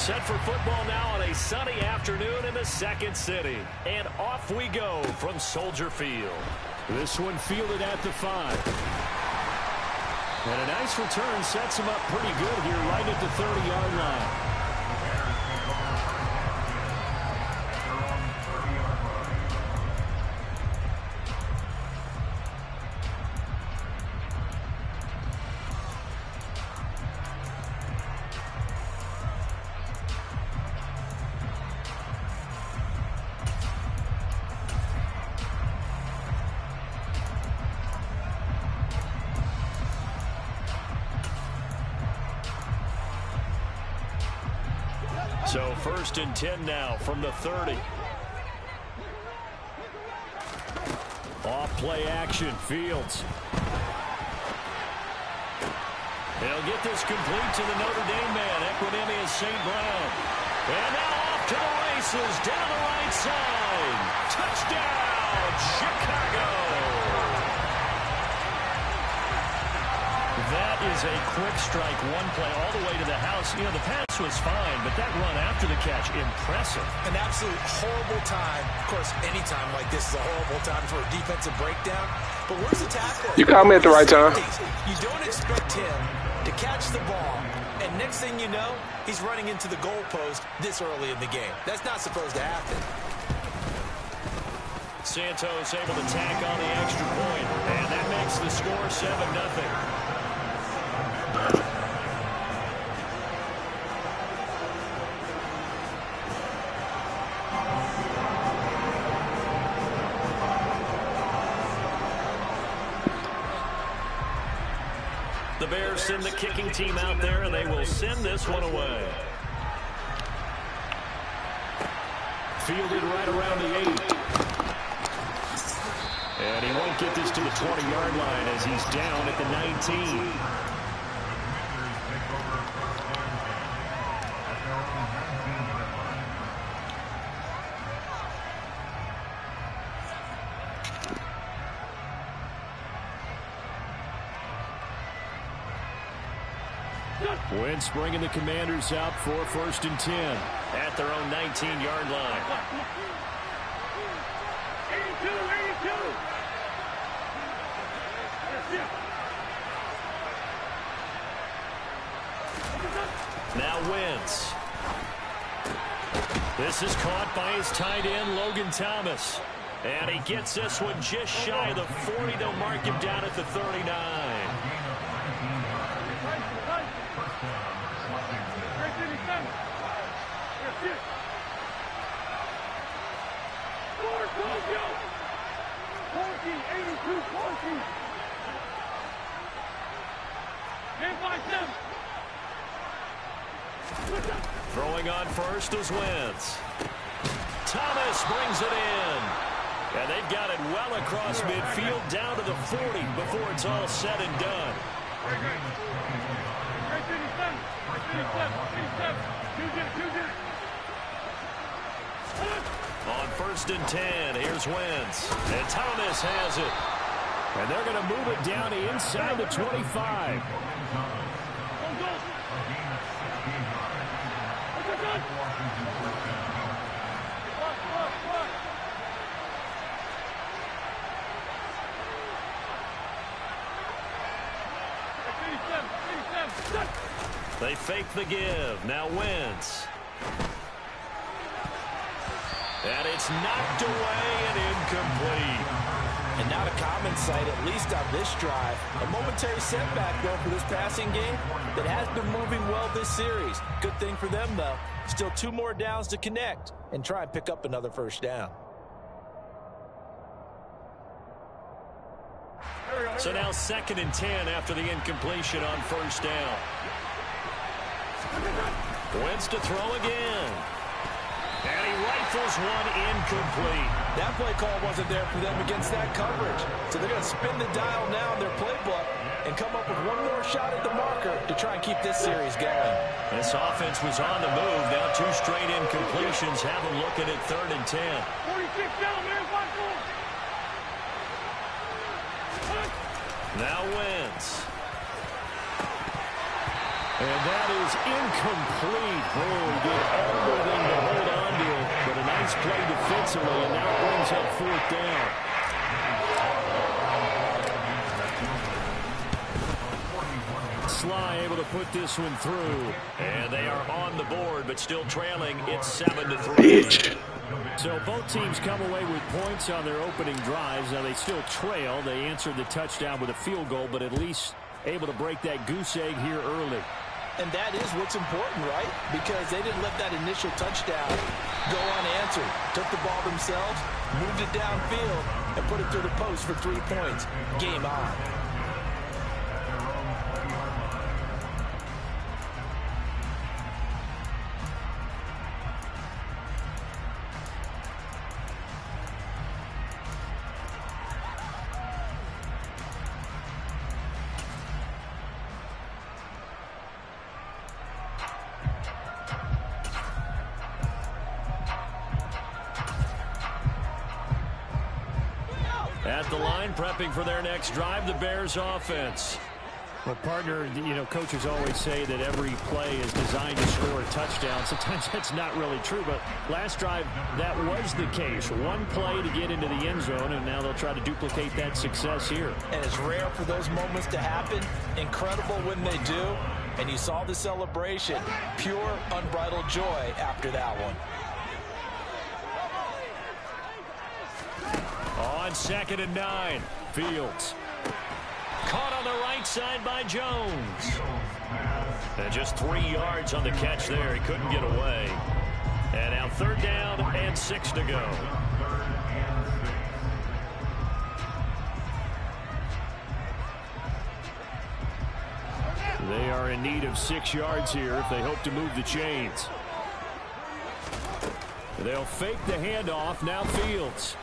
Set for football now on a sunny afternoon in the second city. And off we go from Soldier Field. This one fielded at the 5. And a nice return sets him up pretty good here right at the 30-yard line. So 1st and 10 now from the 30. Off play action, Fields. He'll get this complete to the Notre Dame man, Equinemius St. Brown. And now off to the races, down the right side. Touchdown, Chicago! That is a quick strike, one play all the way to the house. You know, the pass was fine, but that run after the catch, impressive. An absolute horrible time. Of course, any time like this is a horrible time for a defensive breakdown. But where's the tackler? You caught me at the right time. You don't expect him to catch the ball, and next thing you know, he's running into the goalpost this early in the game. That's not supposed to happen. Santos able to tack on the extra point, and that makes the score 7-0. The Bears send the kicking team out there, and they will send this one away. Fielded right around the 8. And he won't get this to the 20-yard line as he's down at the 19. Wentz bringing the Commanders out for 1st and 10 at their own 19-yard line. 82. Now Wentz. This is caught by his tight end, Logan Thomas. And he gets this one just shy of the 40. They'll mark him down at the 39. Throwing on first is Wentz. Thomas brings it in. And they've got it well across midfield down to the 40 before it's all said and done. On 1st and 10, here's Wentz. And Thomas has it. And they're going to move it down inside the 25. They fake the give. Now Wentz. And it's knocked away and incomplete. And not a common sight, at least on this drive. A momentary setback, though, for this passing game that has been moving well this series. Good thing for them, though. Still 2 more downs to connect and try and pick up another 1st down. So now 2nd and 10 after the incompletion on 1st down. Wentz to throw again. And he rifles one incomplete. That play call wasn't there for them against that coverage. So they're going to spin the dial now in their playbook and come up with one more shot at the marker to try and keep this series going. This offense was on the move. Now 2 straight incompletions have them looking at 3rd and 10. 46 down, man. Now Wentz. And that is incomplete. Oh, he did everything to hold on to it, but a nice play defensively, and now brings up 4th down. Sly able to put this one through. And they are on the board, but still trailing. It's 7-3. So both teams come away with points on their opening drives. Now they still trail. They answered the touchdown with a field goal, but at least able to break that goose egg here early. And that is what's important, right? Because they didn't let that initial touchdown go unanswered. Took the ball themselves, moved it downfield, and put it through the post for 3 points. Game on. At the line, prepping for their next drive, the Bears offense. Well, partner, you know, coaches always say that every play is designed to score a touchdown. Sometimes that's not really true, but last drive, that was the case. One play to get into the end zone, and now they'll try to duplicate that success here. And it's rare for those moments to happen. Incredible when they do. And you saw the celebration. Pure, unbridled joy after that one. On 2nd and 9, Fields. Caught on the right side by Jones. And just 3 yards on the catch there. He couldn't get away. And now 3rd down and 6 to go. They are in need of 6 yards here if they hope to move the chains. They'll fake the handoff. Now Fields.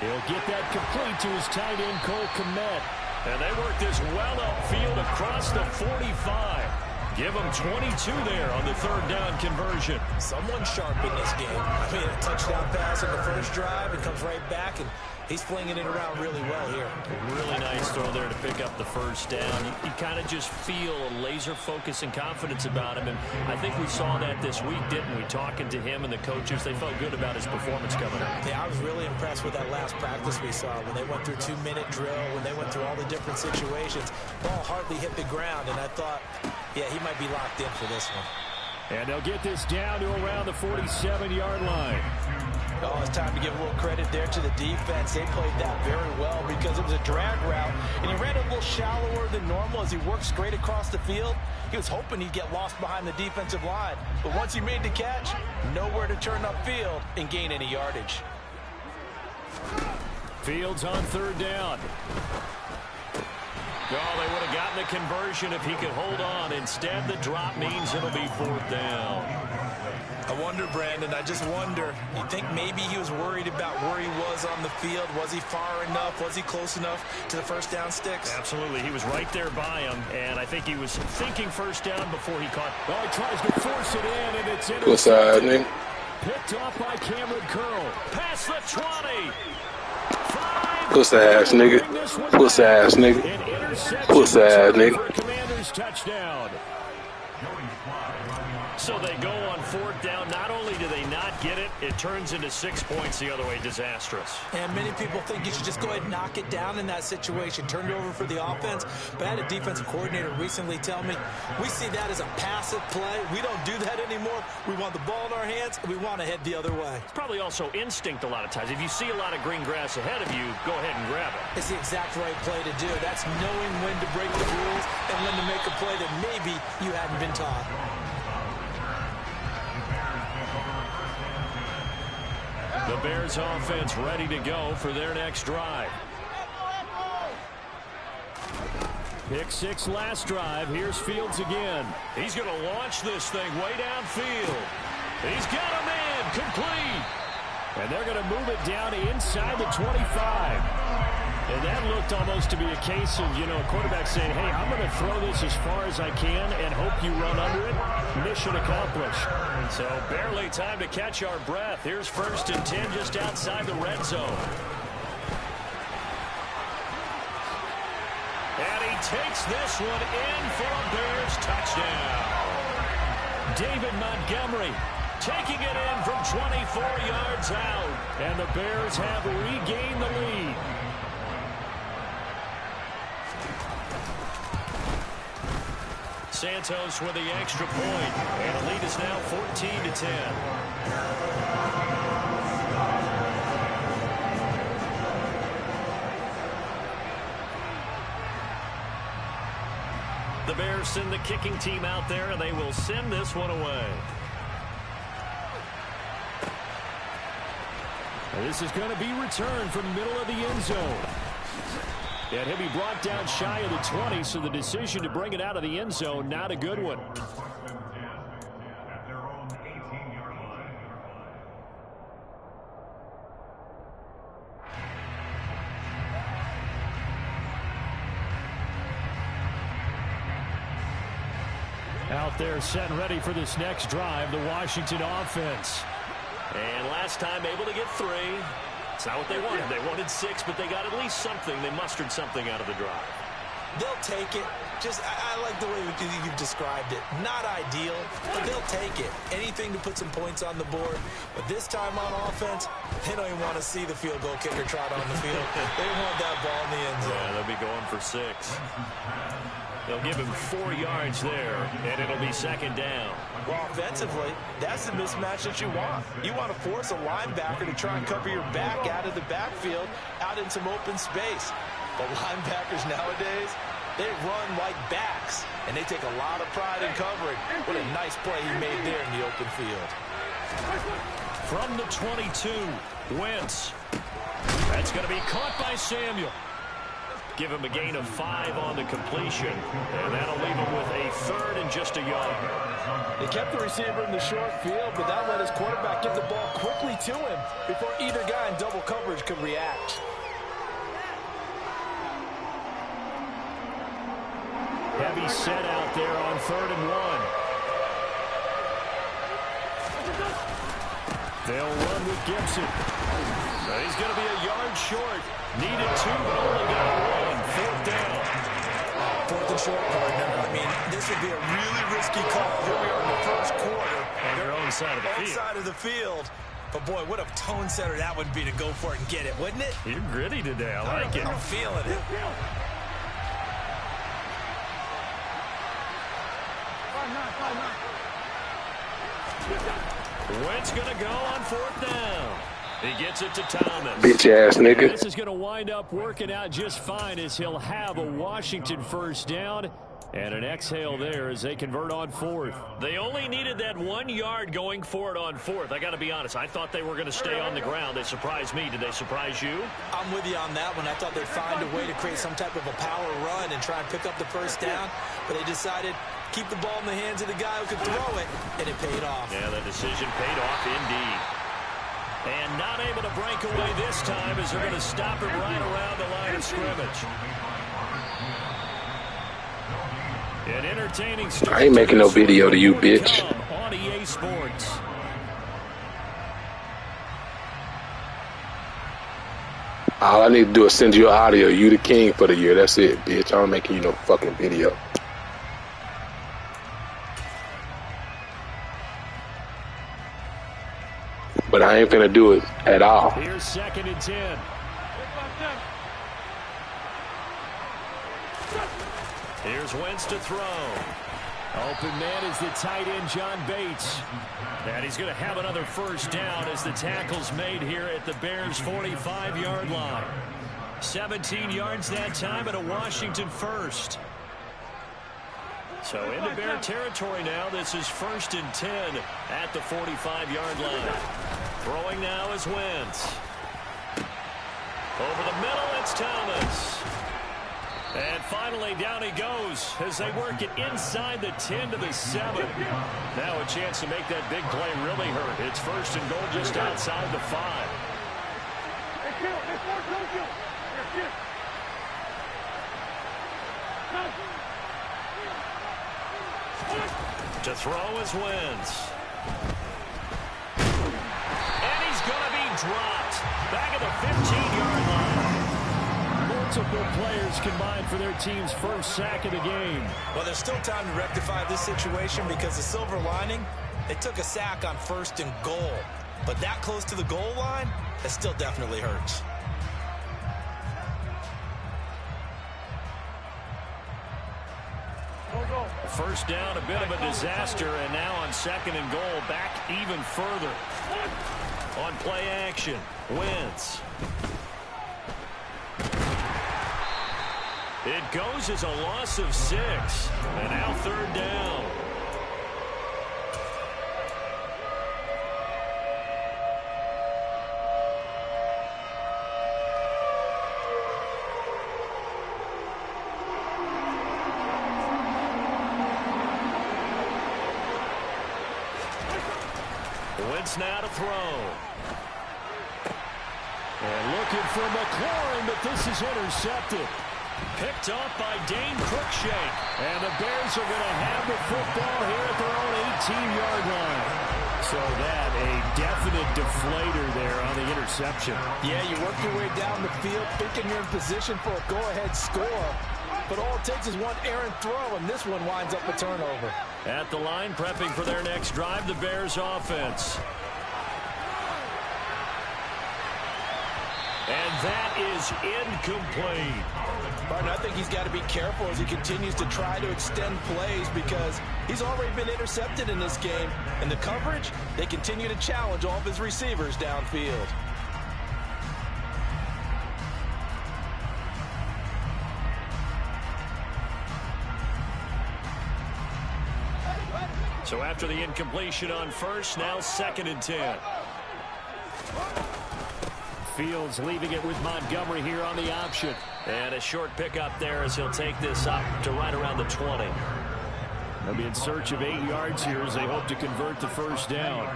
He'll get that complete to his tight end, Cole Kmet. And they work this well upfield across the 45. Give them 22 there on the 3rd down conversion. Someone sharp in this game. I mean, a touchdown pass on the first drive. It comes right back, and he's flinging it around really well here. Really nice throw there to pick up the 1st down. You kind of just feel a laser focus and confidence about him. And I think we saw that this week, didn't we? Talking to him and the coaches, they felt good about his performance coming up. Yeah, I was really impressed with that last practice we saw when they went through 2-minute drill, when they went through all the different situations. Ball hardly hit the ground, and I thought, yeah, he might be locked in for this one. And they'll get this down to around the 47-yard line. Oh, it's time to give a little credit there to the defense. They played that very well because it was a drag route, and he ran it a little shallower than normal as he worked straight across the field. He was hoping he'd get lost behind the defensive line, but once he made the catch, nowhere to turn upfield and gain any yardage. Fields on 3rd down. Oh, they would have gotten the conversion if he could hold on. Instead, the drop means it'll be 4th down. I wonder, Brandon, I just wonder, you think maybe he was worried about where he was on the field? Was he far enough? Was he close enough to the 1st down sticks? Absolutely. He was right there by him, and I think he was thinking 1st down before he caught. Oh, he tries to force it in, and it's intercepted. Picked off by Cameron Curl. Past the 20. Puss ass nigga. Puss ass nigga. Puss ass nigga. Commander's touchdown. So they go on 4th down. Not only do they not get it, it turns into 6 points the other way. Disastrous. And many people think you should just go ahead and knock it down in that situation. Turn it over for the offense. But I had a defensive coordinator recently tell me, we see that as a passive play. We don't do that anymore. We want the ball in our hands, and we want to head the other way. It's probably also instinct a lot of times. If you see a lot of green grass ahead of you, go ahead and grab it. It's the exact right play to do. That's knowing when to break the rules and when to make a play that maybe you hadn't been taught. The Bears offense ready to go for their next drive. Pick 6 last drive. Here's Fields again. He's going to launch this thing way downfield. He's got a man complete. And they're going to move it down inside the 25. And that looked almost to be a case of, you know, a quarterback saying, hey, I'm going to throw this as far as I can and hope you run under it. Mission accomplished. So barely time to catch our breath. Here's 1st and 10 just outside the red zone. And he takes this one in for a Bears touchdown. David Montgomery taking it in from 24 yards out. And the Bears have regained the lead. Santos with the extra point. And the lead is now 14-10. The Bears send the kicking team out there, and they will send this one away. And this is going to be returned from the middle of the end zone. And he'll be brought down shy of the 20, so the decision to bring it out of the end zone, not a good one. Out there set and ready for this next drive, the Washington offense. And last time able to get 3. It's not what they wanted. They wanted 6, but they got at least something. They mustered something out of the drive. They'll take it. I like the way you've described it. Not ideal, but they'll take it. Anything to put some points on the board. But this time on offense, they don't even want to see the field goal kicker trot on the field. They want that ball in the end zone. Yeah, they'll be going for 6. They'll give him 4 yards there, and it'll be second down. Well, offensively, that's the mismatch that you want. You want to force a linebacker to try and cover your back out of the backfield, out in some open space. But linebackers nowadays, they run like backs, and they take a lot of pride in covering. What a nice play he made there in the open field. From the 22, Wentz. That's going to be caught by Samuel. Give him a gain of 5 on the completion, and that'll leave him with a 3rd and just a yard. They kept the receiver in the short field, but that let his quarterback get the ball quickly to him before either guy in double coverage could react. Heavy set out there on 3rd and 1. They'll run with Gibson. He's going to be a yard short. Needed 2, but only got 1. 4th down. 4th and short, partner. I mean, this would be a really risky call. Here we are in the first quarter. On their own side of the field. Side of the field. But, boy, what a tone setter that would be to go for it and get it, wouldn't it? You're gritty today. I like it. I'm feeling it. Wentz going to go on 4th down. He gets it to Thomas. Bitch ass nigga. And this is going to wind up working out just fine as he'll have a Washington first down. And an exhale there as they convert on 4th. They only needed that 1 yard going for it on 4th. I got to be honest. I thought they were going to stay on the ground. They surprised me. Did they surprise you? I'm with you on that one. I thought they'd find a way to create some type of a power run and try and pick up the first down. But they decided keep the ball in the hands of the guy who could throw it, and it paid off. Yeah, the decision paid off indeed. And not able to break away this time as they're going to stop him right around the line of scrimmage. An entertaining start. I ain't making no video to you, bitch. On EA Sports. All I need to do is send you an audio. You the king for the year. That's it, bitch. I'm making you no fucking video. But I ain't finna do it at all. Here's 2nd and 10. Here's Wentz to throw. Open man is the tight end, John Bates. And he's going to have another first down as the tackle's made here at the Bears' 45-yard line. 17 yards that time and a Washington first. So into Bear territory now. This is 1st and 10 at the 45-yard line. Throwing now is Wentz. Over the middle, it's Thomas. And finally, down he goes as they work it inside the 10 to the 7. Now a chance to make that big play really hurt. It's 1st and goal just outside the 5. To throw is Wentz. And he's going to be dropped. Back at the 15-yard line. multiple players combined for their team's first sack of the game. Well, there's still time to rectify this situation because the silver lining, they took a sack on 1st and goal. But that close to the goal line, it still definitely hurts. First down, a bit of a disaster, and now on 2nd and goal, back even further. On play action, Wentz. It goes as a loss of 6, and now 3rd down. Wentz now to throw. And looking for McLaurin, but this is intercepted. Picked off by Dane Cruikshank. And the Bears are going to have the football here at their own 18-yard line. So that a definite deflator there on the interception. Yeah, you work your way down the field thinking you're in position for a go-ahead score. But all it takes is one errant throw, and this one winds up a turnover. At the line, prepping for their next drive, the Bears offense. And that is incomplete. Martin, I think he's got to be careful as he continues to try to extend plays because he's already been intercepted in this game. And the coverage, they continue to challenge all of his receivers downfield. So after the incompletion on 1st, now 2nd and 10. Fields leaving it with Montgomery here on the option. And a short pickup there as he'll take this up to right around the 20. They'll be in search of 8 yards here as they hope to convert the 1st down.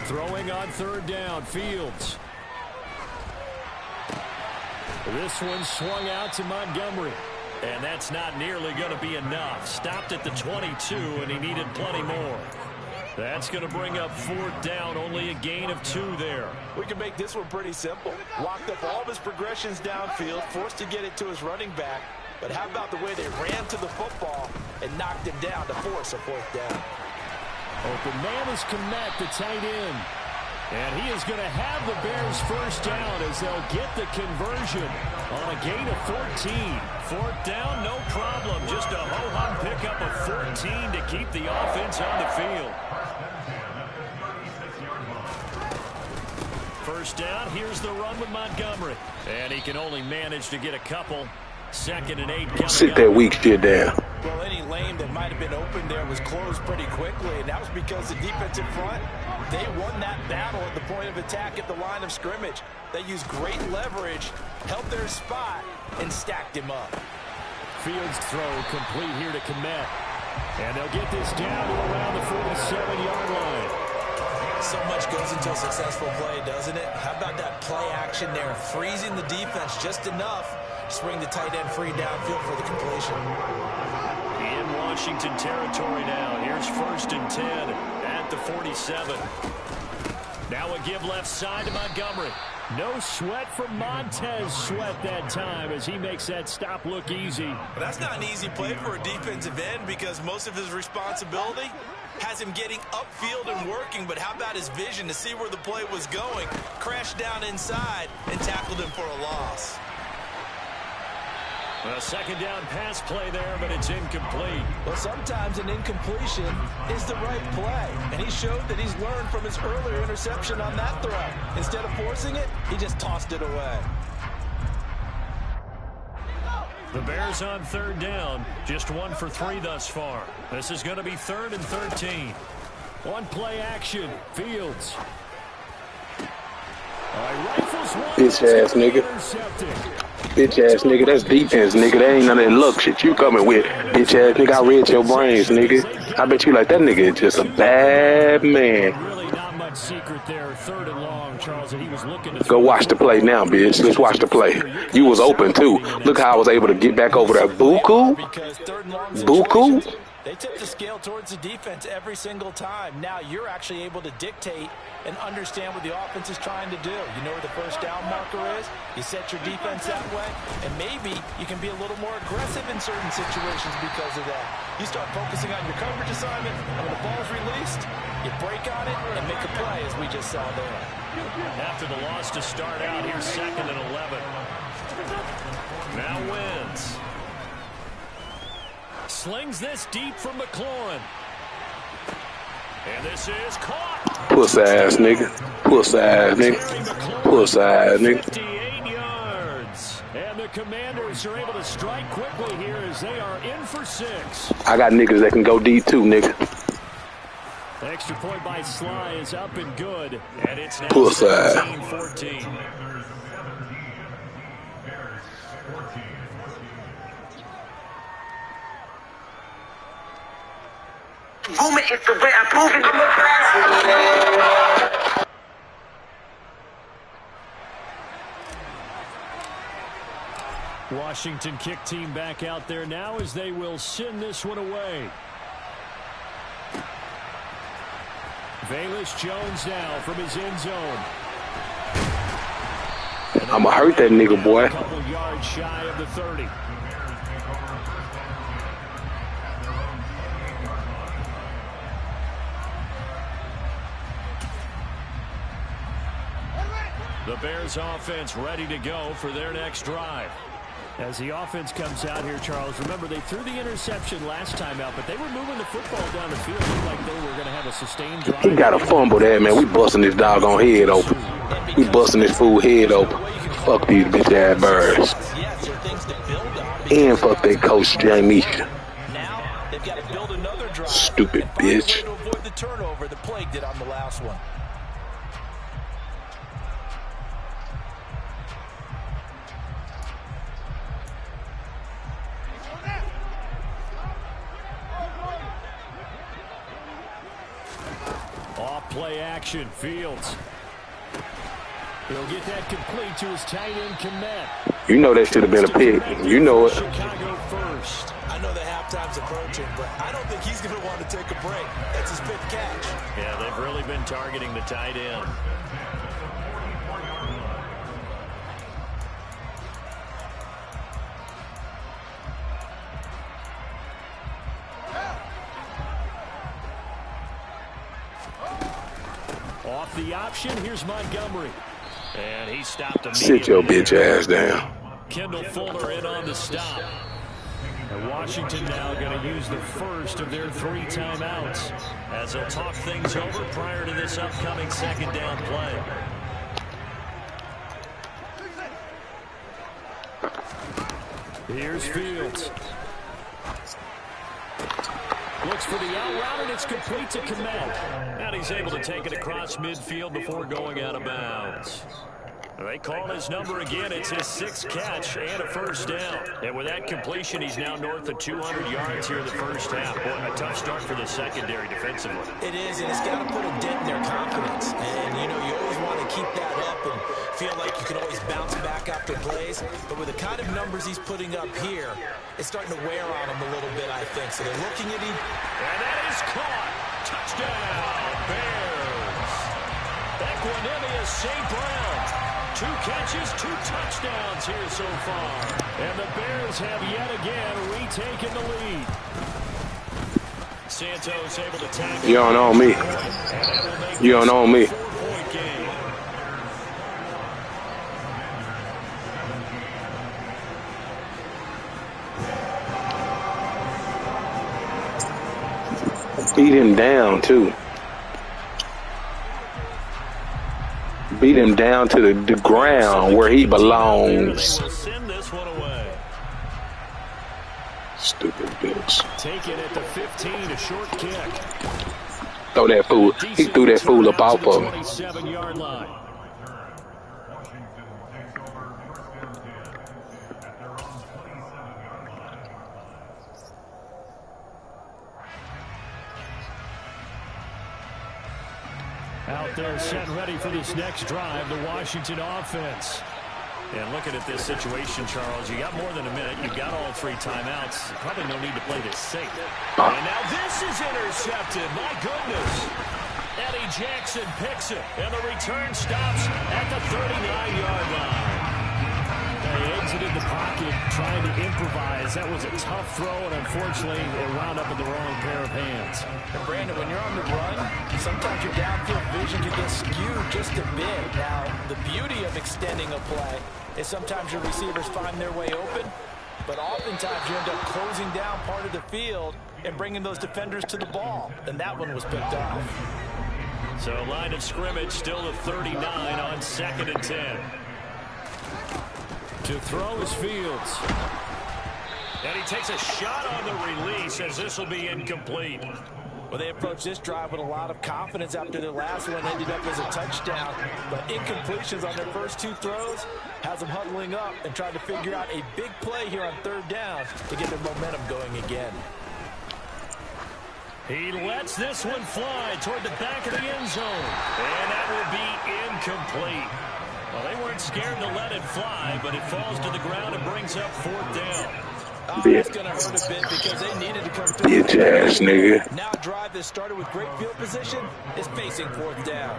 Throwing on 3rd down, Fields. This one swung out to Montgomery. And that's not nearly going to be enough. Stopped at the 22, and he needed plenty more. That's going to bring up 4th down, only a gain of 2 there. We can make this one pretty simple. Walked up all of his progressions downfield, forced to get it to his running back. But how about the way they ran to the football and knocked him down to force a 4th down? Open man is Kmet, the tight end. And he is going to have the Bears 1st down as they'll get the conversion on a gain of 14. 4th down, no problem. Just a ho-hum pickup of 14 to keep the offense on the field. 1st down, here's the run with Montgomery. And he can only manage to get a couple. 2nd and 8 coming Sit that weak shit down. Well, any lane that might have been open there was closed pretty quickly, and that was because the defensive front, they won that battle at the point of attack at the line of scrimmage. They used great leverage, held their spot, and stacked him up. Fields throw complete here to Kmet. And they'll get this down to around the 47-yard line. So much goes into a successful play, doesn't it? How about that play action there, freezing the defense just enough to swing the tight end free downfield for the completion. In Washington territory now. Here's 1st and 10 at the 47. Now a give left side to Montgomery. No sweat from Montez Sweat that time as he makes that stop look easy. But that's not an easy play for a defensive end because most of his responsibility has him getting upfield and working, but how about his vision to see where the play was going, crashed down inside, and tackled him for a loss. A 2nd down pass play there, but it's incomplete. Well, sometimes an incompletion is the right play, and he showed that he's learned from his earlier interception on that throw. Instead of forcing it, he just tossed it away. The Bears on 3rd down, just 1 for 3 thus far. This is going to be 3rd and 13. One play action, Fields. Rifles one. Bitch ass nigga. Bitch ass nigga, that's defense, nigga. That ain't none of that luck shit you coming with. Bitch ass nigga, I read your brains, nigga. I bet you like that nigga is just a bad man. Really not much secret there. 3rd and long, Charles, and he was looking to Go watch the play now, bitch. Let's watch the play. You was open too. Look how I was able to get back over there. Buku? Buku? They tip the scale towards the defense every single time. Now you're actually able to dictate and understand what the offense is trying to do. You know where the first down marker is. You set your defense that way, and maybe you can be a little more aggressive in certain situations because of that. You start focusing on your coverage assignment, and when the ball's released, you break on it and make a play, as we just saw there. After the loss to start out, here's 2nd and 11. Now wins. Slings this deep from McLaurin. And this is caught. Pussy ass nigga. Pussy ass nigga. Pussy ass nigga. 58 yards. And the Commanders are able to strike quickly here as they are in for 6. I got niggas that can go deep too, nigga. Extra point by Sly is up and good. And it's now Pussy. 17-14. Movement is the way I prove it. Washington kick team back out there now as they will send this one away. Velus Jones now from his end zone. I'ma hurt that nigga, boy. A couple yards shy of the 30. The Bears offense ready to go for their next drive. As the offense comes out here, Charles, remember they threw the interception last time out, but they were moving the football down the field. It looked like they were going to have a sustained drive. He got a fumble there, man. We busting this doggone head open. We busting this fool head open. Fuck these bitch ass birds. And fuck that coach Jamiesa. Now they've got to build another drive. Stupid bitch. To avoid the turnover the plague did on the last one. Play action, Fields. He'll get that complete to his tight end, Komet. You know that should have been a pick. You know it. Chicago first. I know the halftime's approaching, but I don't think he's going to want to take a break. That's his 5th catch. Yeah, they've really been targeting the tight end. Off the option, here's Montgomery. And he stopped immediately. Sit your bitch ass down. Kendall Fuller in on the stop. And Washington now going to use the first of their 3 timeouts as they'll talk things over prior to this upcoming 2nd down play. Here's Fields. Looks for the out route, and it's complete to Komet. And he's able to take it across midfield before going out of bounds. They call his number again. It's his 6th catch and a first down. And with that completion, he's now north of 200 yards here in the first half. Boy, a tough start for the secondary defensively. It is, and it's got to put a dent in their confidence. And, you know, you always want to keep that up and feel like you can always bounce back after plays. But with the kind of numbers he's putting up here, it's starting to wear on him a little bit, I think. So they're looking at him. And that is caught. Touchdown, Bears. Equanimous St. Brown. 2 catches, 2 touchdowns here so far. And the Bears have yet again retaken the lead. Santos able to tackle. You don't know me. You don't know me. 4-point game. Beat him down, too. Beat him down to the ground where he belongs. Send this one away. Stupid bitch. Taken at the 15, a short kick. Throw that fool. He threw that fool up off of him. 27-yard line. Out there set ready for this next drive, the Washington offense. And looking at this situation, Charles, you got more than a minute. You've got all 3 timeouts. Probably no need to play this safe. And now this is intercepted. My goodness. Eddie Jackson picks it, and the return stops at the 39-yard line. He exited the pocket trying to improvise. That was a tough throw, and unfortunately, it wound up in the wrong pair of hands. And Brandon, when you're on the run, sometimes your downfield vision can get skewed just a bit. Now, the beauty of extending a play is sometimes your receivers find their way open, but oftentimes you end up closing down part of the field and bringing those defenders to the ball, and that one was picked off. So line of scrimmage still at 39 on 2nd and 10. To throw is Fields. And he takes a shot on the release as this will be incomplete. Well, they approached this drive with a lot of confidence after their last one ended up as a touchdown. But incompletions on their first 2 throws has them huddling up and trying to figure out a big play here on 3rd down to get their momentum going again. He lets this one fly toward the back of the end zone. And that will be incomplete. Well, they weren't scared to let it fly, but it falls to the ground and brings up 4th down. Oh, that's going to hurt a bit because they needed to come through. Bitch ass nigga. Now a drive that started with great field position is facing 4th down.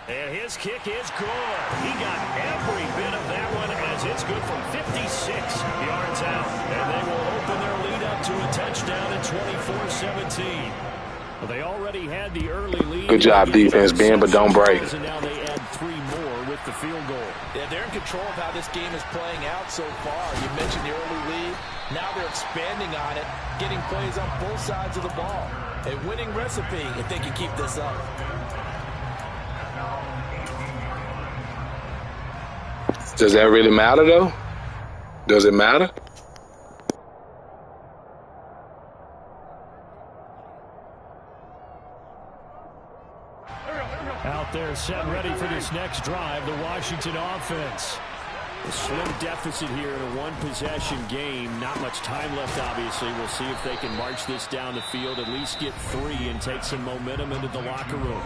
And his kick is good. He got every bit of that one as it's good from 56 yards out. And they will open their lead up to a touchdown at 24-17. Well, they already had the early lead. Good job, defense, Ben, but don't break. And now they add 3 more with the field goal. Yeah, they're in control of how this game is playing out so far. You mentioned the early lead. Now they're expanding on it, getting plays on both sides of the ball. A winning recipe if they can keep this up. Does that really matter, though? Does it matter? Out there set ready for this next drive, the Washington offense. A slim deficit here in a 1-possession game. Not much time left, obviously. We'll see if they can march this down the field, at least get 3 and take some momentum into the locker room.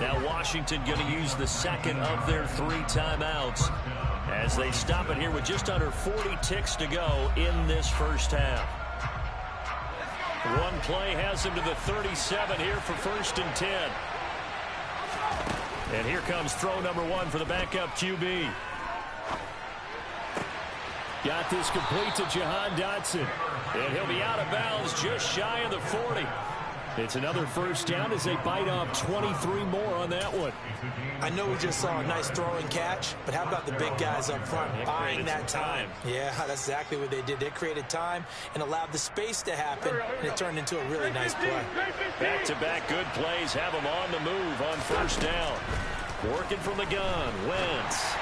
Now Washington going to use the 2nd of their 3 timeouts as they stop it here with just under 40 ticks to go in this first half. One play has them to the 37 here for 1st and 10. And here comes throw number 1 for the backup QB. Got this complete to Jahan Dotson. And he'll be out of bounds just shy of the 40. It's another 1st down as they bite off 23 more on that one. I know we just saw a nice throw and catch, but how about the big guys up front buying that time? Yeah, that's exactly what they did. They created time and allowed the space to happen, and it turned into a really nice play. Back-to-back good plays have them on the move on 1st down. Working from the gun, Wentz.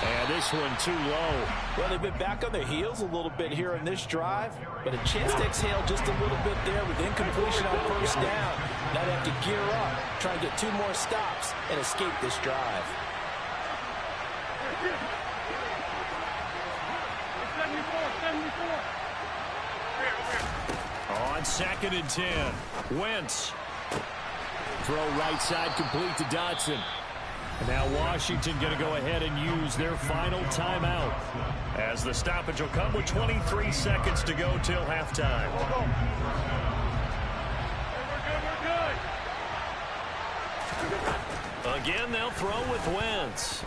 And this one too low. Well, they've been back on their heels a little bit here in this drive, but a chance to exhale just a little bit there with incompletion on 1st down. Now they have to gear up, try and get 2 more stops and escape this drive. 74. On 2nd and 10, Wentz. Throw right side complete to Dotson. And now Washington going to go ahead and use their final timeout as the stoppage will come with 23 seconds to go till halftime. Again, they'll throw with Wentz.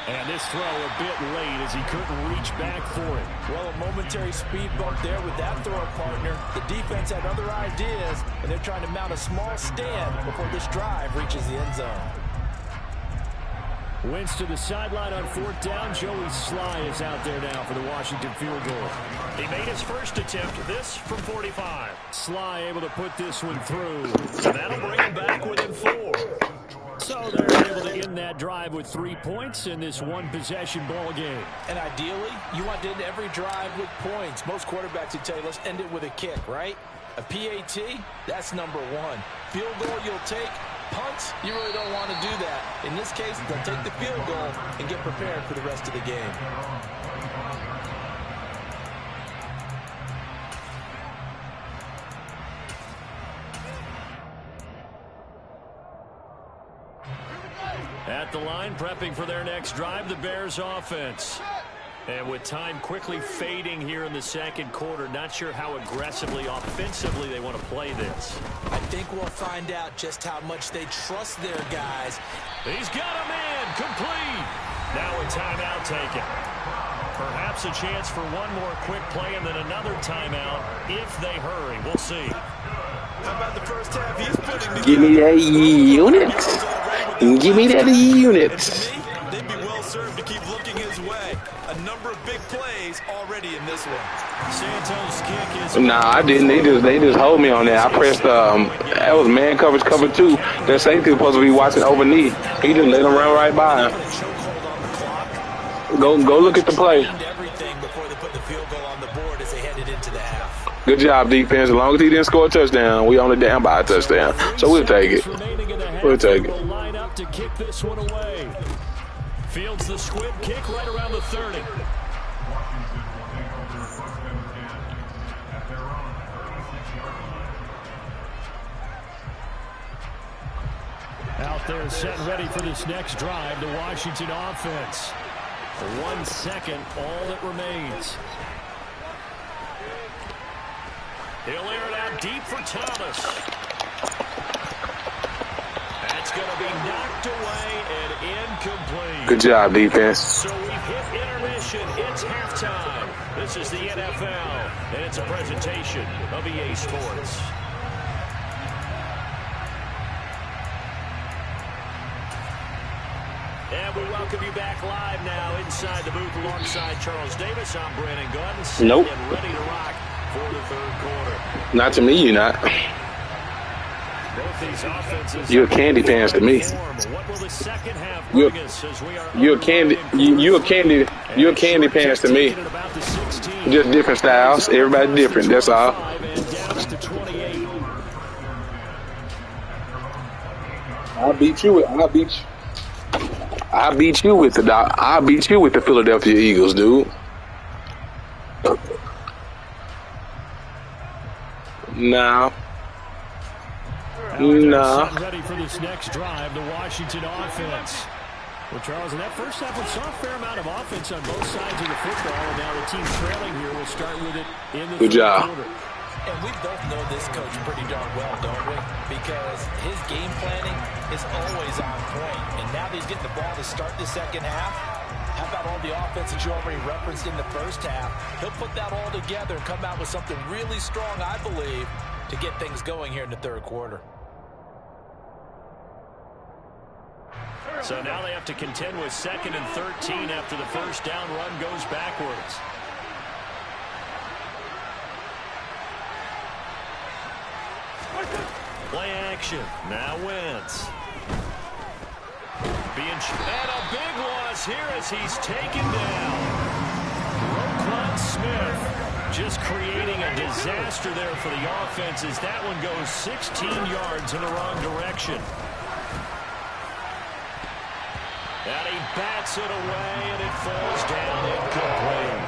And this throw a bit late as he couldn't reach back for it. Well, a momentary speed bump there with that throw partner. The defense had other ideas, and they're trying to mount a small stand before this drive reaches the end zone. Wentz to the sideline on 4th down. Joey Sly is out there now for the Washington field goal. He made his first attempt, this from 45. Sly able to put this one through. And that'll bring him back within 4. So they're able to end that drive with 3 points in this 1-possession ball game. And ideally, you want to end every drive with points. Most quarterbacks would tell you, let's end it with a kick, right? A PAT, that's number 1. Field goal you'll take. Punts, you really don't want to do that. In this case, they'll take the field goal and get prepared for the rest of the game. At the line, prepping for their next drive, the Bears offense. And with time quickly fading here in the second quarter, not sure how aggressively, offensively they want to play this. I think we'll find out just how much they trust their guys. He's got a man complete. Now a timeout taken. Perhaps a chance for one more quick play and then another timeout if they hurry. We'll see. How about the first half he's putting together? Give me that unit. Give me that unit. To me, they'd be well served to keep looking his way. A number of big plays already in this one. Santos' kick is... Nah, I didn't. They just hold me on that. I pressed, that was man coverage cover 2. That safety was supposed to be watching over knee. He just let him run right by him. Go look at the play. Everything before they put the field goal on the board as they headed into the half. Good job, defense. As long as he didn't score a touchdown, we only down by a touchdown. So we'll take it. We'll take it. Line up to kick this one away. Fields the squib kick right around the 30. Out there set and ready for this next drive, the Washington offense. 1 second, all that remains. He'll air it out deep for Thomas. That's going to be knocked away and incomplete. Good job, defense. So we've hit intermission. It's halftime. This is the NFL, and it's a presentation of EA Sports. And we welcome you back live now inside the booth alongside Charles Davis. I'm Brandon Gunn. Nope. And ready to rock for the third quarter. Not to me, you're not. Both these offenses. You're a candy pants to me. What will the second half bring us as we are You're a candy pants to me. Just different styles. Everybody different. That's all. I'll beat you with the Philadelphia Eagles, dude. No. Ready for this next drive, the Washington offense. Well, Charles, in that first half, we saw a fair amount of offense on both sides of the football, and now the team trailing here will start with it in the third quarter. And we both know this coach pretty darn well, don't we? Because his game planning is always on point. And now that he's getting the ball to start the second half, how about all the offense that you already referenced in the first half? He'll put that all together and come out with something really strong, I believe, to get things going here in the third quarter. So now they have to contend with 2nd and 13 after the first down run goes backwards. Play action. Now Wentz. And a big loss here as he's taken down. Roquan Smith just creating a disaster there for the offense as that one goes 16 yards in the wrong direction. And he bats it away, and it falls down incomplete.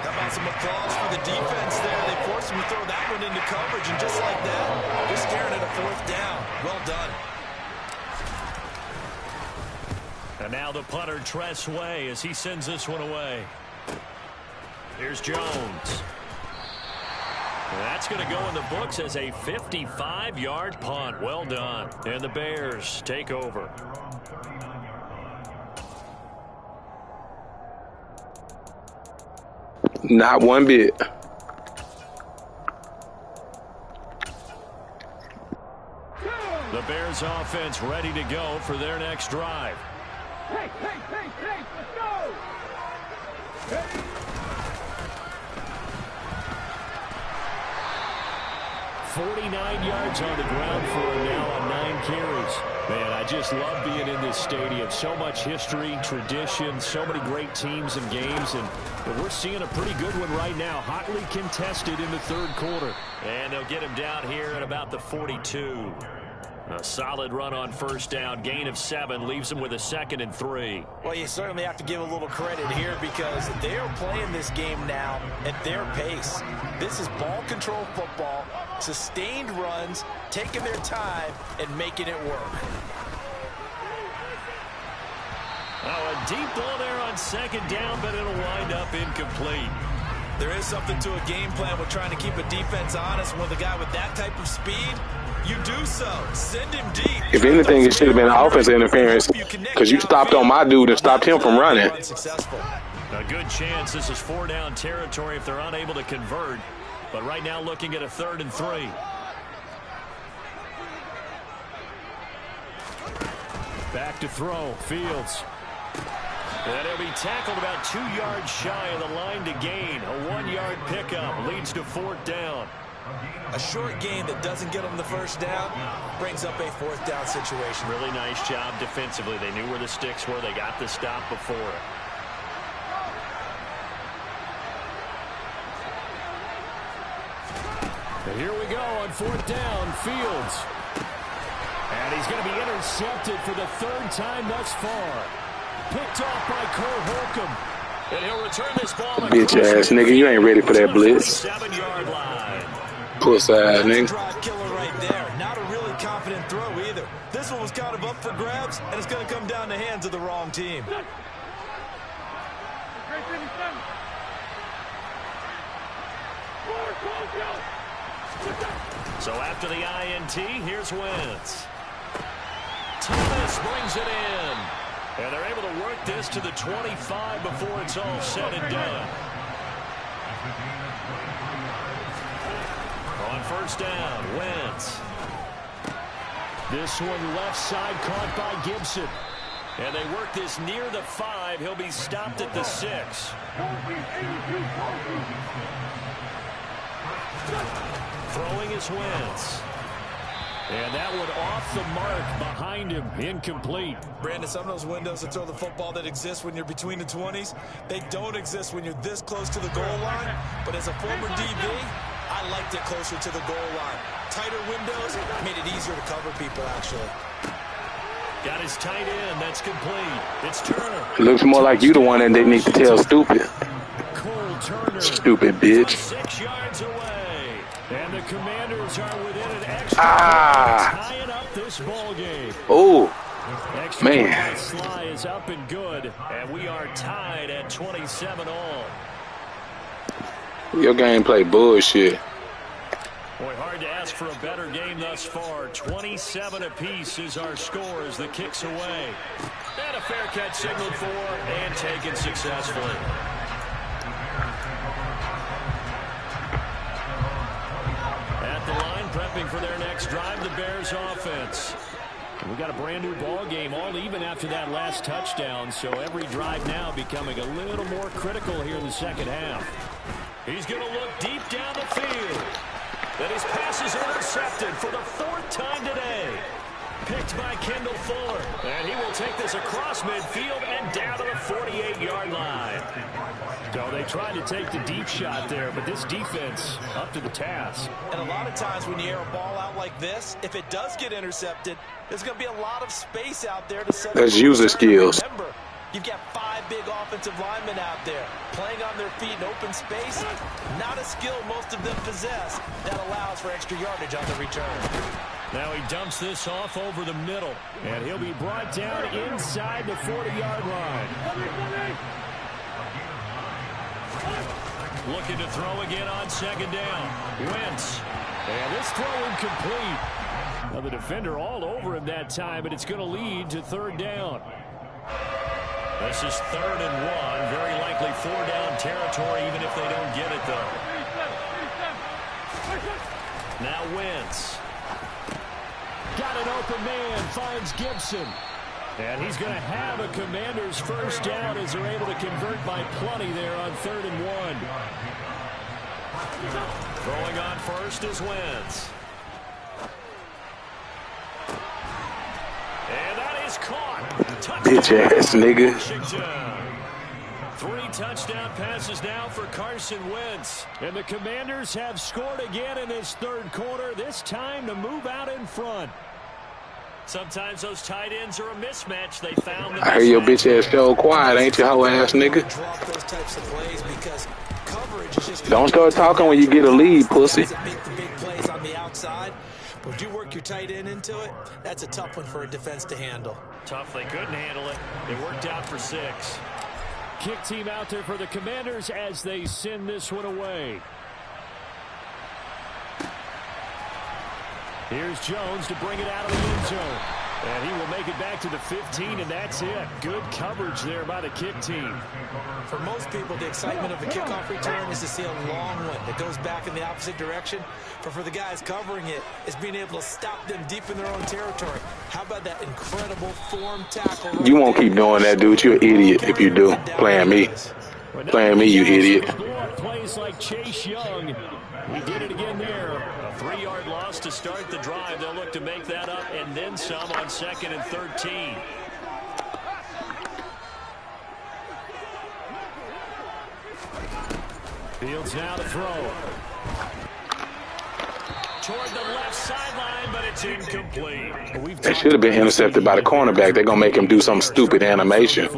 How about some applause for the defense there? They forced him to throw that one into coverage, and just like that, they're staring at a 4th down. Well done. And now the punter, Tress Way, as he sends this one away. Here's Jones. That's going to go in the books as a 55-yard punt. Well done. And the Bears take over. Not one bit. The Bears offense ready to go for their next drive. Hey, let's go! Hey. 49 yards on the ground for him now on 9 carries. Man, I just love being in this stadium. So much history, tradition, so many great teams and games, and we're seeing a pretty good one right now, hotly contested in the third quarter. And they'll get him down here at about the 42. A solid run on first down, gain of 7, leaves him with a 2nd and 3. Well, you certainly have to give a little credit here because they are playing this game now at their pace. This is ball control football, sustained runs, taking their time, and making it work. Oh, a deep ball there on second down, but it'll wind up incomplete. There is something to a game plan with trying to keep a defense honest. With a guy with that type of speed, you do so. Send him deep. If anything, it should have been offensive interference because you stopped on my dude and stopped him from running. A good chance this is 4-down territory if they're unable to convert. But right now looking at a 3rd and 3. Back to throw. Fields. And he'll be tackled about 2 yards shy of the line to gain. A 1-yard pickup leads to 4th down. A short gain that doesn't get them the first down brings up a 4th down situation. Really nice job defensively. They knew where the sticks were. They got the stop before it. And here we go on 4th down. Fields. And he's going to be intercepted for the 3rd time thus far. Picked off by Cole Holcomb. And he'll return this ball. Bitch ass nigga, you ain't ready for that blitz. 7-yard line. Puss ass nigga. Drive killer right there. Not a really confident throw either. This one was kind of up for grabs, and it's going to come down the hands of the wrong team. So after the INT, here's Wentz. Thomas brings it in. And they're able to work this to the 25 before it's all said and done. On 1st down, Wentz. This one left side caught by Gibson. And they work this near the 5. He'll be stopped at the 6. Throwing is Wentz. And that one off the mark behind him. Incomplete. Brandon, some of those windows to throw the football that exist when you're between the 20s, they don't exist when you're this close to the goal line. But as a former DB, I liked it closer to the goal line. Tighter windows made it easier to cover people, actually. Got his tight end. That's complete. It's Turner. It looks more like you the one that they need to tell stupid. Cole Turner. Stupid bitch. 6 yards away. And the Commanders are within an extra tying up this ball game. Oh, Extra man. Sly is up and good. And we are tied at 27 all. Your gameplay bullshit. Boy, hard to ask for a better game thus far. 27 apiece is our score as the kick's away. And a fair catch signaled for and taken successfully. At the line, prepping for their next drive, the Bears offense. We got a brand new ball game, all even after that last touchdown, so every drive now becoming a little more critical here in the second half. He's going to look deep down the field. And his pass is intercepted for the 4th time today. Picked by Kendall Fuller. And he will take this across midfield and down to the 48-yard line. So they tried to take the deep shot there, but this defense up to the task. And a lot of times when you air a ball out like this, if it does get intercepted, there's going to be a lot of space out there to set up. That's user skills. Remember, you've got 5 big offensive linemen out there playing on their feet in open space. Not a skill most of them possess that allows for extra yardage on the return. Now he dumps this off over the middle, and he'll be brought down inside the 40-yard line. Looking to throw again on 2nd down. Wentz. And this throw incomplete. Now the defender all over him that time, but it's going to lead to 3rd down. This is 3rd and 1. Very likely 4-down territory, even if they don't get it, though. Now Wentz. Got an open man, finds Gibson. And he's going to have a Commanders 1st down as they're able to convert by plenty there on 3rd and 1. Throwing on first is Wentz. And that is caught. Bitch ass nigga. 3 touchdown passes now for Carson Wentz. And the Commanders have scored again in this 3rd quarter, this time to move out in front. Sometimes those tight ends are a mismatch. They found the I hear your bitch ass so quiet, ain't you, hoe ass nigga? Coverage is just Don't start talking when you get a lead, pussy. Make the big plays on the outside. Would you work your tight end into it? That's a tough one for a defense to handle. Tough, they couldn't handle it. It worked out for 6. Kick team out there for the Commanders as they send this one away. Here's Jones to bring it out of the end zone. And he will make it back to the 15, and that's it. Good coverage there by the kick team. For most people, the excitement of a kickoff return is to see a long one that goes back in the opposite direction. But for the guys covering it, it's being able to stop them deep in their own territory. How about that incredible form tackle? You won't keep doing that, dude. You're an idiot if you do. Playing me. Playing me, you idiot. Plays like Chase Young. He did it again there. A 3-yard loss to start the drive. They'll look to make that up and then some on 2nd and 13. Fields now to throw. Toward the left sideline, but it's incomplete. They should have been intercepted by the cornerback. They're going to make him do some stupid animation.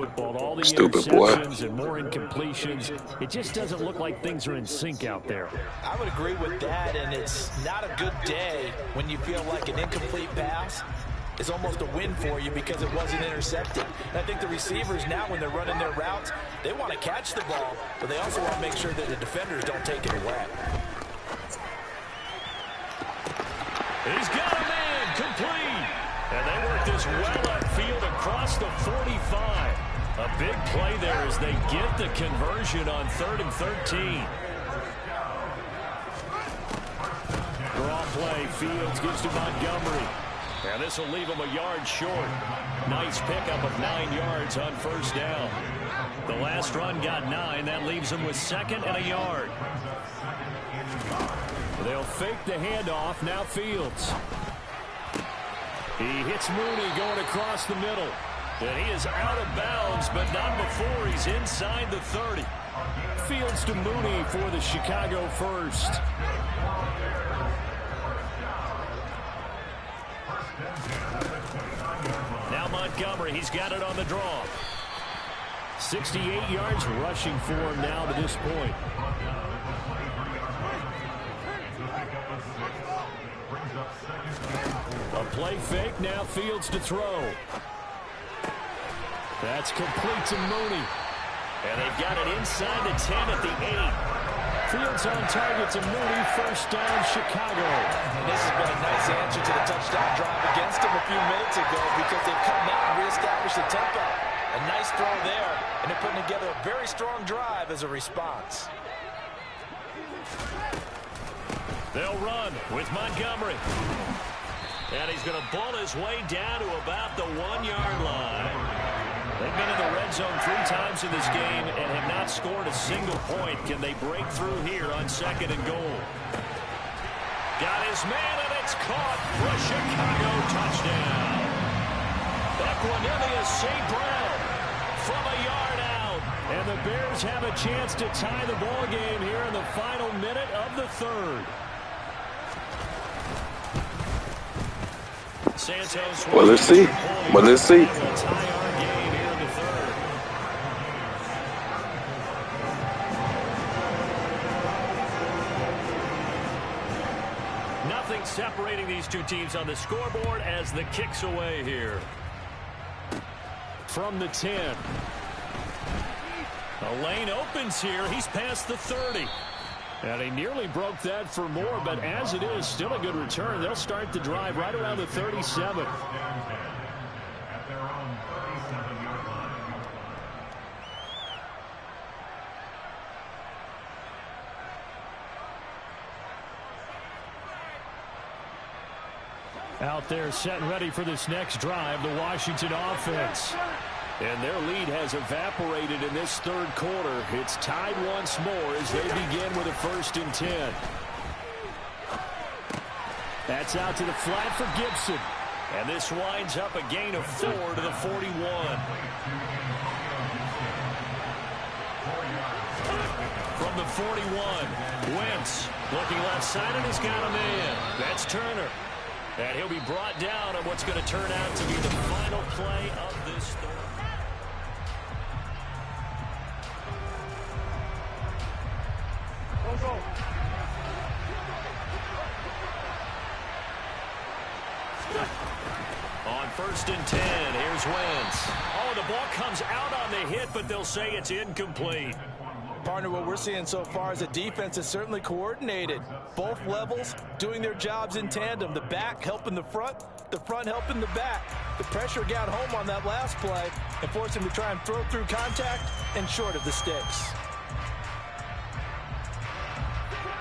Stupid boy. And more incompletions. It just doesn't look like things are in sync out there. I would agree with that, and it's not a good day when you feel like an incomplete pass is almost a win for you because it wasn't intercepted. And I think the receivers now, when they're running their routes, they want to catch the ball, but they also want to make sure that the defenders don't take it away. He's got a man complete. And they work this well upfield across the 45. A big play there as they get the conversion on 3rd and 13. Draw play. Fields gives to Montgomery. And this will leave him a yard short. Nice pickup of 9 yards on 1st down. The last run got 9. That leaves him with 2nd and a yard. They'll fake the handoff. Now Fields. He hits Mooney going across the middle. And he is out of bounds, but not before he's inside the 30. Fields to Mooney for the Chicago first. Now Montgomery, he's got it on the draw. 68 yards rushing for him now to this point. A play fake, now Fields to throw. That's complete to Mooney. And they've got it inside the 10 at the 8. Fields on target to Mooney, 1st down Chicago. And this has been a nice answer to the touchdown drive against them a few minutes ago because they've come out and reestablished the tempo. A nice throw there, and they're putting together a very strong drive as a response. They'll run with Montgomery. And he's going to ball his way down to about the 1-yard line. They've been in the red zone 3 times in this game and have not scored a single point. Can they break through here on 2nd and goal? Got his man, and it's caught for a Chicago touchdown. Equanimeous St. Brown from a yard out. And the Bears have a chance to tie the ball game here in the final minute of the 3rd. Santos. Well, let's see. Well, let's see. Nothing separating these two teams on the scoreboard as the kick's away here. From the 10. A lane opens here. He's past the 30. And he nearly broke that for more, but as it is, still a good return. They'll start the drive right around the 37. Out there set and ready for this next drive, the Washington offense. And their lead has evaporated in this 3rd quarter. It's tied once more as they begin with a 1st and 10. That's out to the flat for Gibson. And this winds up a gain of 4 to the 41. From the 41, Wentz looking left side and he's got a man. That's Turner. And he'll be brought down on what's going to turn out to be the final play of this 3rd. first and 10. Here's Wentz. Oh, the ball comes out on the hit, but they'll say it's incomplete. Partner, what we're seeing so far is the defense is certainly coordinated. Both levels doing their jobs in tandem. The back helping the front helping the back. The pressure got home on that last play and forced him to try and throw through contact and short of the sticks.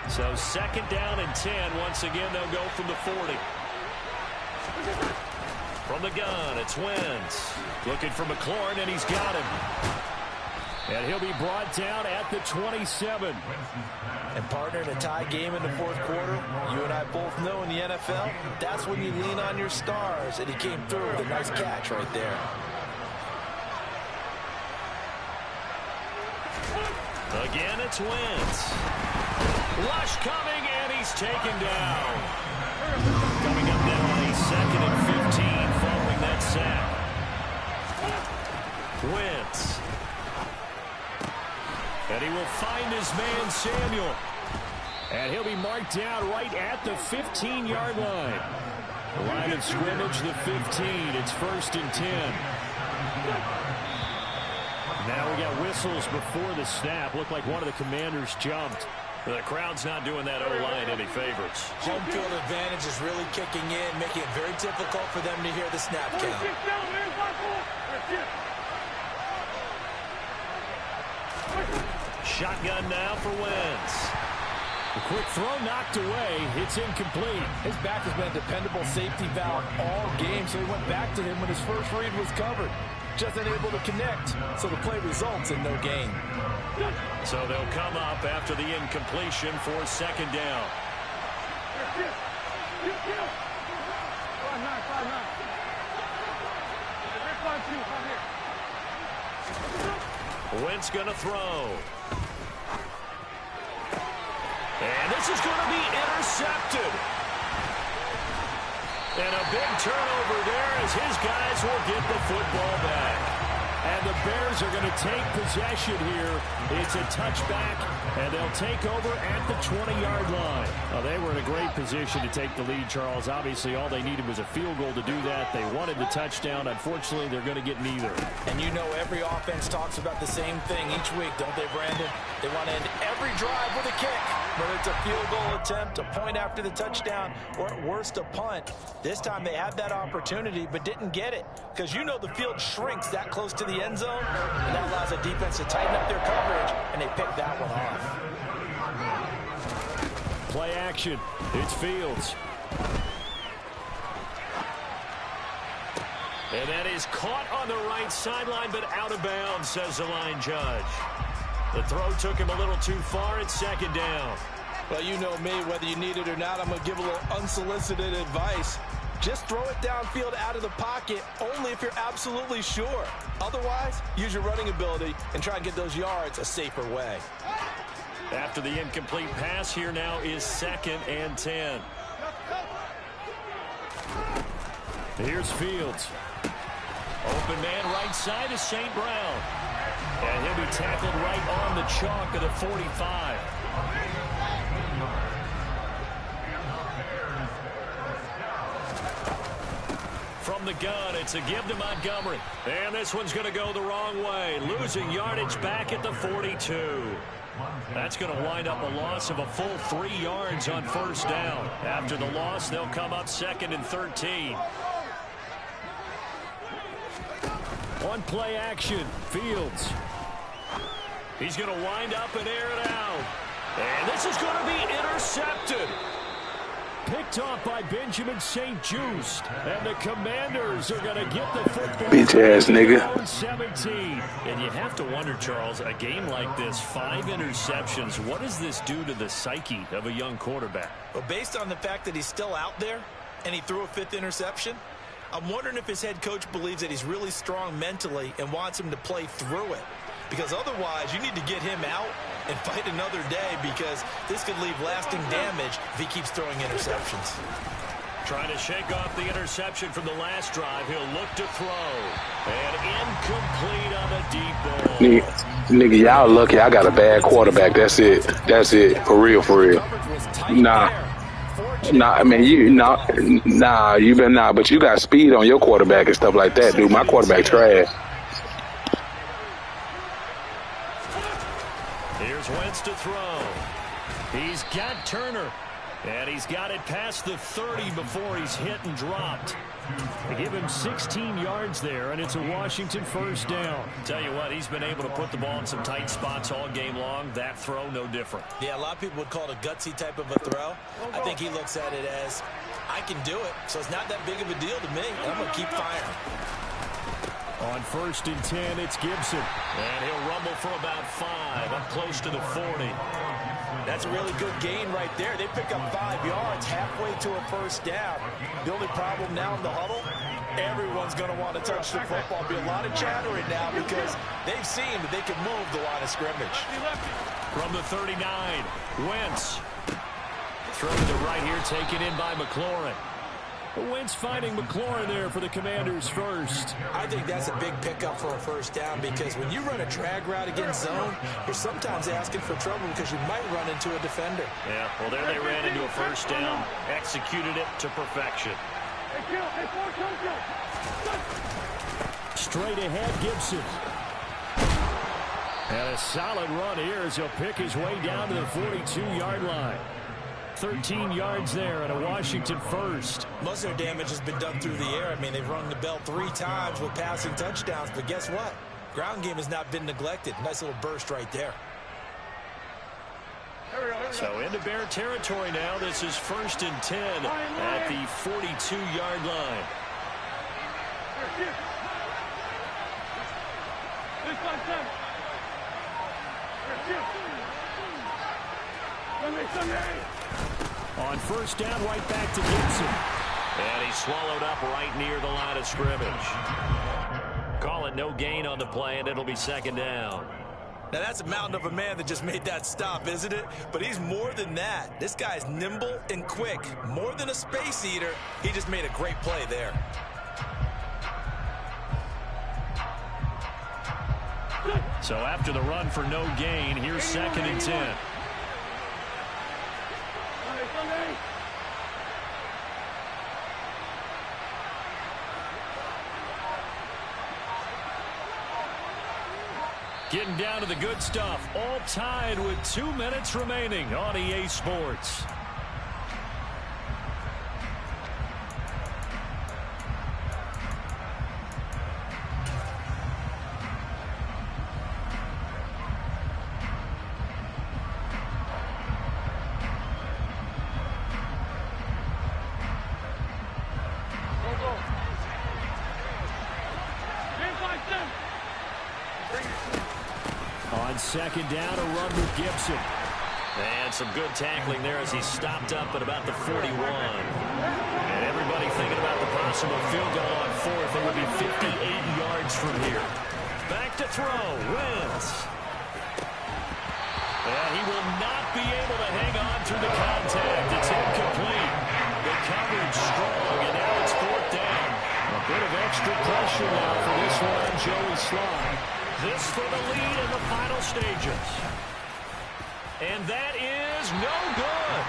So second down and 10. Once again, they'll go from the 40. From the gun, it's Wentz. Looking for McLaurin, and he's got him. And he'll be brought down at the 27. And partner, in a tie game in the fourth quarter, you and I both know in the NFL, that's when you lean on your stars. And he came through with a nice catch right there. Again, it's Wentz. Rush coming, and he's taken down. Coming up now on a 2nd and 15 following that sack. Wentz. And he will find his man, Samuel. And he'll be marked down right at the 15-yard line. The line of scrimmage, the 15. It's 1st and 10. Now we got whistles before the snap. Looked like one of the Commanders jumped. The crowd's not doing that O-line any favors. Home field advantage is really kicking in, making it very difficult for them to hear the snap count. Shotgun now for Wentz. The quick throw knocked away. It's incomplete. His back has been a dependable safety valve all game, so he went back to him when his first read was covered. Just unable to connect, so the play results in no gain. So they'll come up after the incompletion for second down. Wentz gonna throw. And this is going to be intercepted. And a big turnover there as his guys will get the football back. And the Bears are going to take possession here. It's a touchback, and they'll take over at the 20-yard line. Well, they were in a great position to take the lead, Charles. Obviously, all they needed was a field goal to do that. They wanted the touchdown. Unfortunately, they're going to get neither. And you know every offense talks about the same thing each week, don't they, Brandon? They want to end every drive with a kick. Whether it's a field goal attempt, a point after the touchdown, or at worst a punt. This time they had that opportunity but didn't get it. Because you know the field shrinks that close to the end zone, and that allows the defense to tighten up their coverage, and they pick that one off. Play action. It's Fields. And that is caught on the right sideline, but out of bounds, says the line judge. The throw took him a little too far. It's second down. Well, you know me, whether you need it or not, I'm going to give a little unsolicited advice. Just throw it downfield out of the pocket only if you're absolutely sure. Otherwise, use your running ability and try and get those yards a safer way. After the incomplete pass, here now is 2nd and 10. Here's Fields. Open man right side is St. Brown. And he'll be tackled right on the chalk of the 45. From the gun, it's a give to Montgomery. And this one's going to go the wrong way. Losing yardage back at the 42. That's going to wind up a loss of a full 3 yards on first down. After the loss, they'll come up 2nd and 13. On play action, Fields. He's going to wind up and air it out. And this is going to be intercepted. Picked off by Benjamin St. Just. And the Commanders are going to get the football. Bitch ass nigga. 17. And you have to wonder, Charles, a game like this, 5 interceptions, what does this do to the psyche of a young quarterback? Well, based on the fact that he's still out there and he threw a 5th interception, I'm wondering if his head coach believes that he's really strong mentally and wants him to play through it. Because otherwise, you need to get him out and fight another day, because this could leave lasting damage if he keeps throwing interceptions. Trying to shake off the interception from the last drive. He'll look to throw. And incomplete on the deep ball. Nigga, y'all lucky I got a bad quarterback. That's it. That's it. For real, for real. Coverage was tight Nah. there. unfortunate. Nah, I mean, you better not. But you got speed on your quarterback and stuff like that, dude. My quarterback trash. Here's Wentz to throw. He's got Turner. And he's got it past the 30 before he's hit and dropped. They give him 16 yards there, and it's a Washington first down. Tell you what, he's been able to put the ball in some tight spots all game long. That throw, no different. Yeah, a lot of people would call it a gutsy type of a throw. I think he looks at it as, I can do it, so it's not that big of a deal to me. I'm going to keep firing. On 1st and 10, it's Gibson. And he'll rumble for about 5, up close to the 40. That's a really good gain right there. They pick up 5 yards halfway to a first down. The only problem now in the huddle, everyone's going to want to touch the football. Be a lot of chattering now because they've seen that they can move the line of scrimmage. From the 39, Wentz. Throw to the right here, taken in by McLaurin. Wentz finding McLaurin there for the Commanders first. I think that's a big pickup for a first down because when you run a drag route against zone, you're sometimes asking for trouble because you might run into a defender. Yeah, well, there they ran into a first down, executed it to perfection. Straight ahead, Gibson. And a solid run here as he'll pick his way down to the 42-yard line. 13 yards there and a Washington first. Most of their damage has been done through the air. I mean, they've rung the bell 3 times with passing touchdowns, but guess what? Ground game has not been neglected. Nice little burst right there. So into Bear territory now. This is 1st and 10 at the 42-yard line. On 1st down, right back to Gibson. And he's swallowed up right near the line of scrimmage. Call it no gain on the play, and it'll be 2nd down. Now, that's a mountain of a man that just made that stop, isn't it? But he's more than that. This guy's nimble and quick. More than a space eater, he just made a great play there. So after the run for no gain, here's 2nd and 10. Getting down to the good stuff. All tied with 2 minutes remaining on EA Sports. On 2nd down, a run with Gibson. And some good tackling there as he stopped up at about the 41. And everybody thinking about the possible field goal on 4th. It would be 58 yards from here. Back to throw. Wentz. And he will not be able to hang on through the contact. It's incomplete. The coverage strong, and now it's 4th down. A bit of extra pressure now for this one, Joey Slye. This for the lead in the final stages. And that is no good.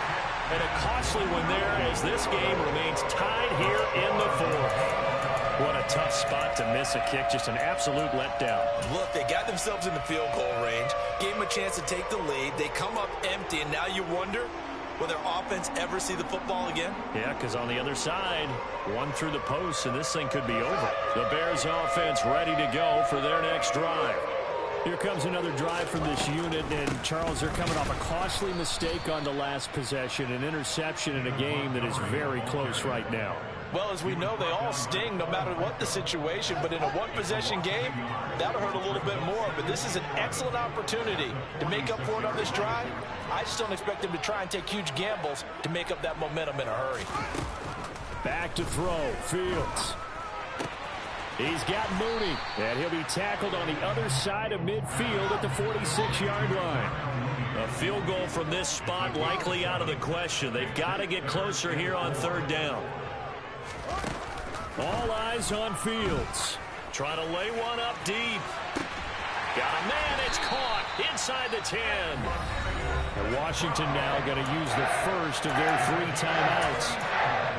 And a costly one there as this game remains tied here in the 4th. What a tough spot to miss a kick. Just an absolute letdown. Look, they got themselves in the field goal range, gave them a chance to take the lead. They come up empty, and now you wonder, will their offense ever see the football again? Yeah, because on the other side, one through the post, and this thing could be over. The Bears offense ready to go for their next drive. Here comes another drive from this unit, and Charles, they're coming off a costly mistake on the last possession, an interception in a game that is very close right now. Well, as we know, they all sting no matter what the situation, but in a one-possession game, that'll hurt a little bit more. But this is an excellent opportunity to make up for it on this drive. I just don't expect them to try and take huge gambles to make up that momentum in a hurry. Back to throw, Fields. He's got Mooney, and he'll be tackled on the other side of midfield at the 46-yard line. A field goal from this spot likely out of the question. They've got to get closer here on 3rd down. All eyes on Fields. Trying to lay one up deep. Got a man, it's caught inside the 10. And Washington now going to use the first of their 3 timeouts,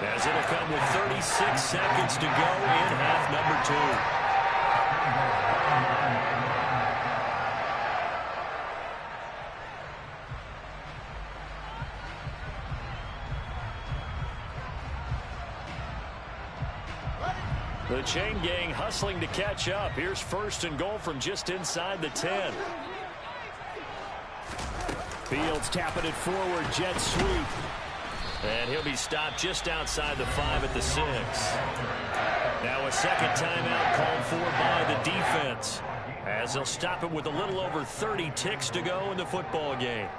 as it'll come with 36 seconds to go in half number 2. The chain gang hustling to catch up. Here's 1st and goal from just inside the 10. Fields tapping it forward, jet sweep. And he'll be stopped just outside the 5 at the 6. Now a second timeout called for by the defense, as they'll stop it with a little over 30 ticks to go in the football game.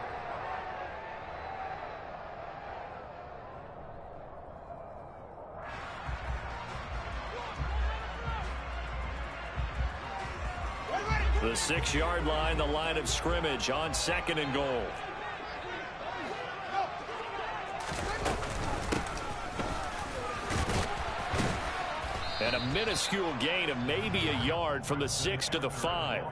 The 6-yard line, the line of scrimmage on 2nd and goal. And a minuscule gain of maybe a yard from the 6 to the 5.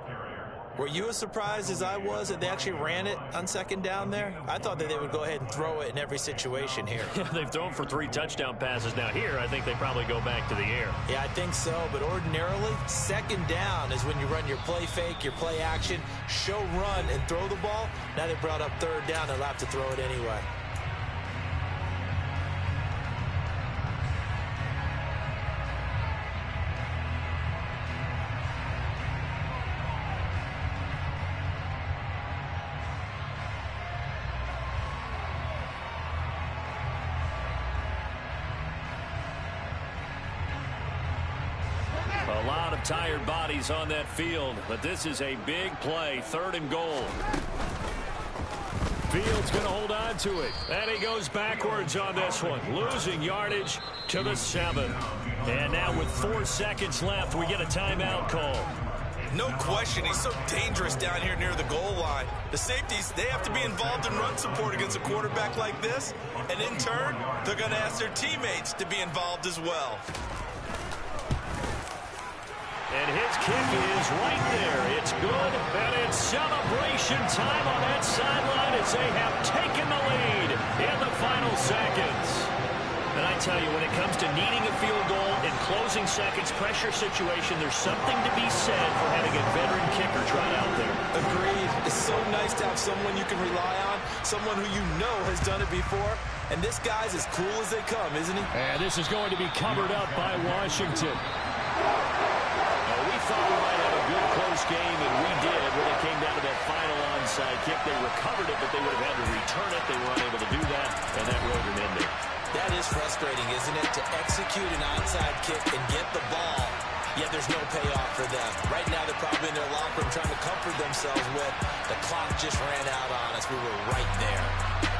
Were you as surprised as I was that they actually ran it on 2nd down there? I thought that they would go ahead and throw it in every situation here. They've thrown for 3 touchdown passes. Now here, I think they probably go back to the air. Yeah, I think so, but ordinarily, 2nd down is when you run your play fake, your play action, show run, and throw the ball. Now they brought up 3rd down, they'll have to throw it anyway. A lot of tired bodies on that field, but this is a big play, 3rd and goal. Fields going to hold on to it, and he goes backwards on this one, losing yardage to the 7. And now with 4 seconds left, we get a timeout call. No question, he's so dangerous down here near the goal line. The safeties, they have to be involved in run support against a quarterback like this, and in turn, they're going to ask their teammates to be involved as well. And his kick is right there. It's good, and it's celebration time on that sideline as they have taken the lead in the final seconds. And I tell you, when it comes to needing a field goal in closing seconds, pressure situation, there's something to be said for having a veteran kicker trot out there. Agreed. It's so nice to have someone you can rely on, someone who you know has done it before. And this guy's as cool as they come, isn't he? And this is going to be covered up by Washington. We thought we might have a good close game, and we did when it came down to that final onside kick. They recovered it, but they would have had to return it. They were unable to do that, and that rode them in there. That is frustrating, isn't it, to execute an onside kick and get the ball, yet there's no payoff for them. Right now they're probably in their locker room trying to comfort themselves with, the clock just ran out on us. We were right there.